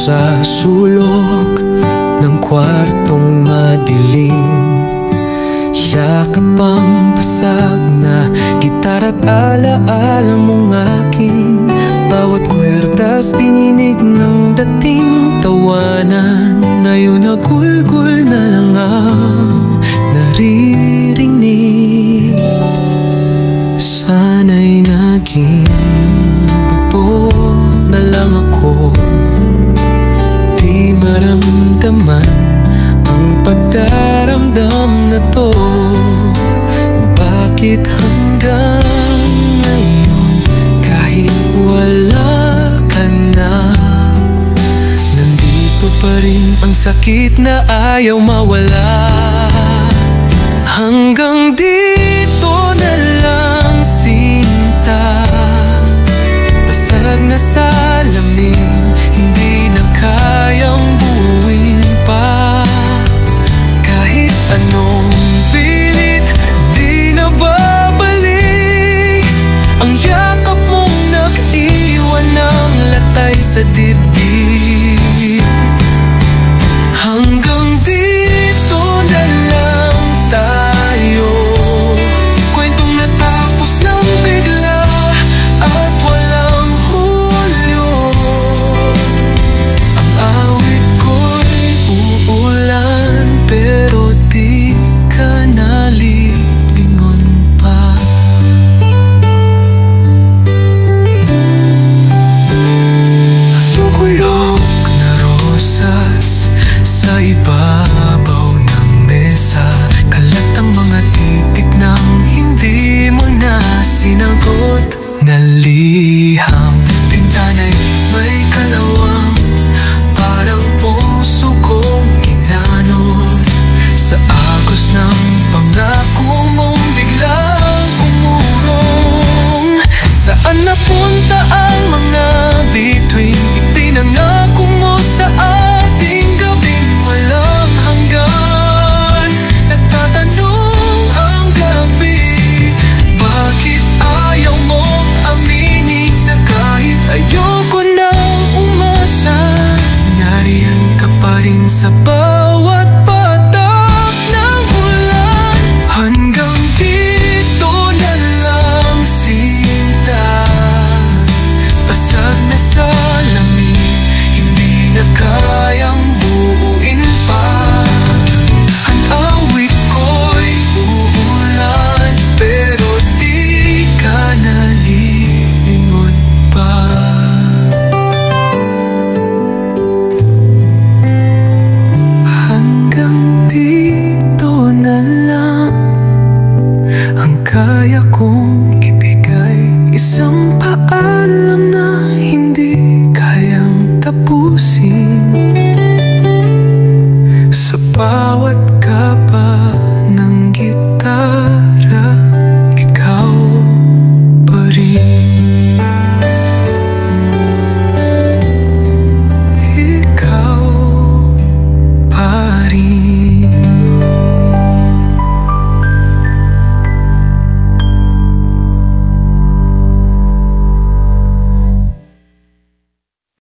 Sa sulok ng kwartong madilim, yakap ang basag na gitara at alaala mong aking bawat kwerdas, dininig ng dating tawanan. Ngayon nagulgul na lang ang naririnig. Sana'y naging buto na lang ako, di maramdaman ang pagdaramdam na to. Bakit hanggang ngayon, kahit wala ka na, nandito pa rin ang sakit na ayaw mawala? Hanggang dito na lang sinta, basag na salamin, hindi na kayang buuin pa. Kahit anong pilit, di na babalik ang yakap mong nag-iwan ng latay sa dibdib. Hanggang dito na lang tayo, kwentong natapos ng bigla at walang hulyo. Ang awit ko'y uulan, pero di ka nalilingon pa. Nagugulog na rosas sa ibabaw ng mesa, kalat ang mga titik ng hindi mo na sinagot na liham. Pintana'y may kalawang, parang puso kong inanod sa agos ng pangako mong biglang umurong. Saan napunta ang mga bituin ipinangako mo sa ating gabing walang hanggan? Nagtatanong ang gabi, bakit ayaw mong aminin na kahit ayoko nang umasa, nariyan ka pa rin sa bawat patak ng ulan? Hanggang dito na lang sinta, basag na salamin, hindi na kayang buuin pa. Ang awit ko'y uulan, pero di ka nalilingon pa. Hanggang dito na lang ang kaya kong ibigay, isang paalam na hindi kayang tapusin.